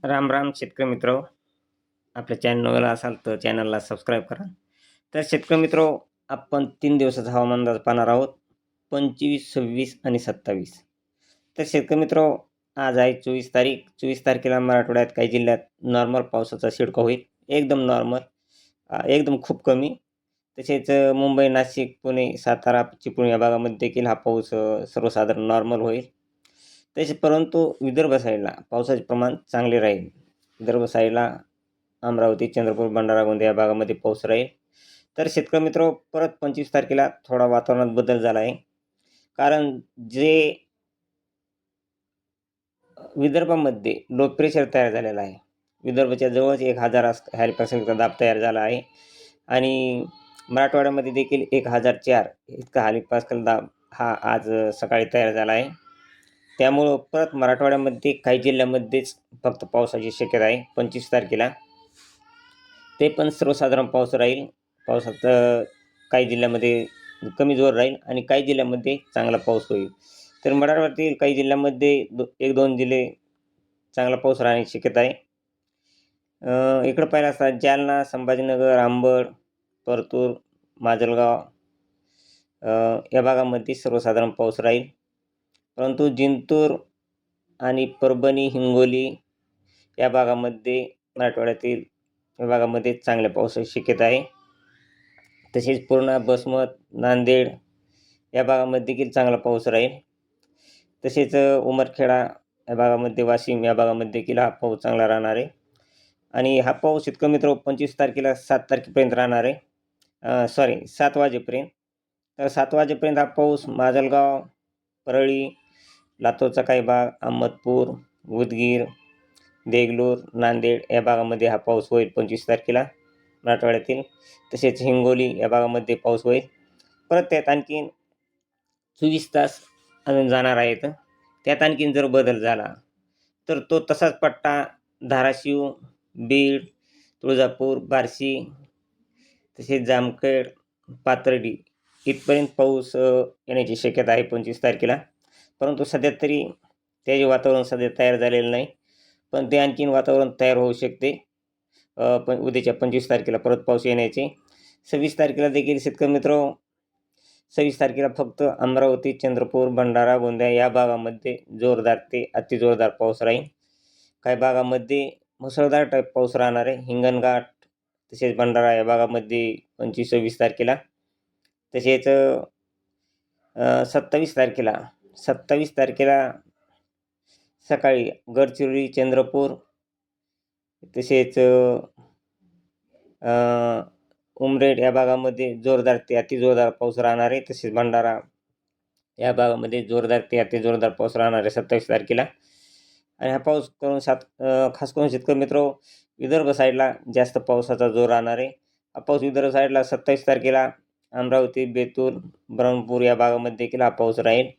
राम राम शेतकरी मित्र, आपल्या चॅनलवर असाल तर चॅनलला सबस्क्राईब करा. तर शेतकरी मित्र, आपण 3 दिवसाचा हवामान अंदाज पाहणार आहोत, 25, 26 आणि 27. तर शेतकरी मित्र, आज आहे 24 तारीख. 24 तारखेला मराठवाड्यात काही जिल्ह्यात नॉर्मल पावसाचा शिडकाव होईल. एकदम नॉर्मल, एकदम खूप कमी. तसेच मुंबई, नाशिक, पुणे, सातारा, चिपळूण या भागामध्ये देखील हा पाऊस सर्वसाधारण नॉर्मल होईल. तसे परंतु विदर्भ साईडला पावसाचे प्रमाण चांगले राहील. विदर्भ साईडला अमरावती, चंद्रपूर, भंडारा, गोंदिया या भागामध्ये पाऊस राहील. तर शेतकरी मित्र, परत 25 तारखेला थोडा वातावरणात बदल झाला आहे. कारण जे विदर्भामध्ये लो प्रेशर तयार झालेला आहे. विदर्भाच्या जवळच 1000 हेक्टोपॅस्कलचा दाब तयार झाला आहे आणि मराठवाड्यामध्ये देखील 1004 इतका हेक्टोपॅस्कल दाब हा आज सकाळी तयार झाला आहे. त्यामुळं परत मराठवाड्यामध्ये काही जिल्ह्यामध्येच फक्त पावसाची शक्यता आहे 25 तारखेला. ते पण सर्वसाधारण पाऊस राहील. पावसात काही जिल्ह्यामध्ये कमी जोर राहील आणि काही जिल्ह्यामध्ये चांगला पाऊस होईल. तर मराठवाड्यातील काही जिल्ह्यामध्ये 1-2 जिल्हे चांगला पाऊस राहण्याची शक्यता आहे. इकडं पाहिलं असता जालना, संभाजीनगर, अंबड, परतूर, माजलगाव या भागामध्ये सर्वसाधारण पाऊस राहील. परंतु जिंतूर आणि परभणी, हिंगोली या भागामध्ये मराठवाड्यातील विभागामध्ये चांगल्या पावसाची शक्यता आहे. तसेच पूर्णा, बसमत, नांदेड या भागामध्ये देखील चांगला पाऊस राहील. तसेच उमरखेडा या भागामध्ये, वाशिम या भागामध्ये देखील हा पाऊस चांगला राहणार आहे. आणि हा पाऊस शेतकरी मित्र 25 तारखेला 7 तारखेपर्यंत राहणार आहे. 7 वाजेपर्यंत. तर 7 वाजेपर्यंत हा पाऊस माजलगाव, परळी, लातूरचा काही भाग, अहमदपूर, उदगीर, देगलूर, नांदेड या भागामध्ये हा पाऊस होईल 25 तारखेला मराठवाड्यातील. तसेच हिंगोली या भागामध्ये पाऊस होईल. परत त्यात आणखीन 24 तास अजून जाणार आहेत. त्यात आणखीन जर बदल झाला तर तो तसाच पट्टा धाराशिव, बीड, तुळजापूर, बार्शी, तसेच जामखेड, पाथर्डी इथपर्यंत पाऊस येण्याची शक्यता आहे 25 तारखेला. परंतु सध्या तरी त्याचे वातावरण सध्या तयार झालेलं नाही. पण ते आणखीन वातावरण तयार होऊ शकते. पण उद्याच्या 25 तारखेला परत पाऊस येण्याचे. 26 तारखेला देखील शेतकरी मित्र, 26 तारखेला फक्त अमरावती, चंद्रपूर, भंडारा, गोंदिया या भागामध्ये जोरदार ते अतिजोरदार पाऊस राहील. काही भागामध्ये मुसळधार टाईप पाऊस राहणार आहे. हिंगणघाट तसेच भंडारा या भागामध्ये 25-26 तारखेला. तसेच 27 तारखेला सकाळी गडचिरोली, चंद्रपूर तसेच उमरेड या भागामध्ये जोरदार ते अतिजोरदार पाऊस राहणार आहे. तसेच भंडारा या भागामध्ये जोरदार ते अतिजोरदार पाऊस राहणार आहे 27 तारखेला. आणि हा पाऊस खास करून शेतकरी मित्र, विदर्भ साईडला जास्त पावसाचा जोर राहणार आहे. हा पाऊस विदर्भ साईडला 27 तारखेला अमरावती, बेतूर, ब्रह्मपूर या भागामध्ये देखील हा पाऊस राहील.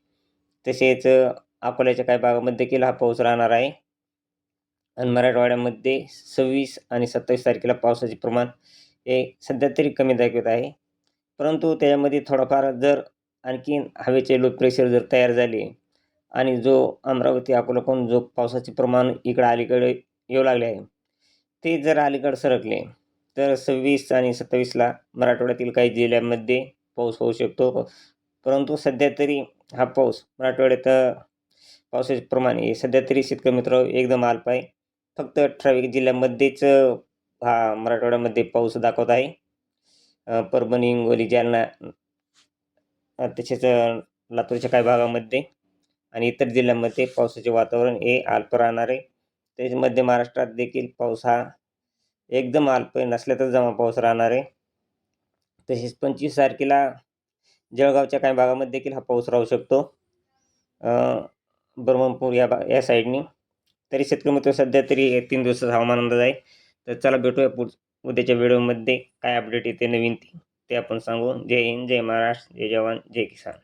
तसेच अकोल्याच्या काही भागामध्ये देखील हा पाऊस राहणार आहे. आणि मराठवाड्यामध्ये 26 आणि 27 तारखेला पावसाचे प्रमाण हे सध्या तरी कमी दाखवत आहे. परंतु त्याच्यामध्ये थोडाफार जर आणखीन हवेचे लो प्रेशर जर तयार झाले आणि जो अमरावती, अकोल्याकडून जो पावसाचे प्रमाण इकडं अलीकडे येऊ लागले आहे, ते जर अलीकडे सरकले तर 26 आणि 27ला मराठवाड्यातील काही जिल्ह्यांमध्ये पाऊस होऊ शकतो. परंतु सध्या तरी हा पाऊस मराठवाड्यात पावसाचे प्रमाण हे सध्या तरी शेतकरी मित्र एकदम अल्प आहे. फक्त ठराविक जिल्ह्यामध्येच हा मराठवाड्यामध्ये पाऊस दाखवत आहे. परभणी, हिंगोली, जालना तसेच लातूरच्या काही भागामध्ये आणि इतर जिल्ह्यांमध्ये पावसाचे वातावरण हे अल्प राहणार आहे. तसेच मध्य महाराष्ट्रात देखील पाऊस हा एकदम अल्प नसल्या तर जमा पाऊस राहणार आहे. तसेच 25 तारखेला जळगावच्या काही भागामध्ये देखील हा पाऊस राहू शकतो. ब्रह्मपूर या साईडनी. तरी शेतकरी मित्र, सध्या तरी 3 दिवसाचा हवामान अंदाज आहे. तर चला भेटूया उद्याच्या व्हिडिओमध्ये. काय अपडेट येते नवीन ते आपण सांगू. जय हिंद, जय महाराष्ट्र, जय जवान, जय किसान.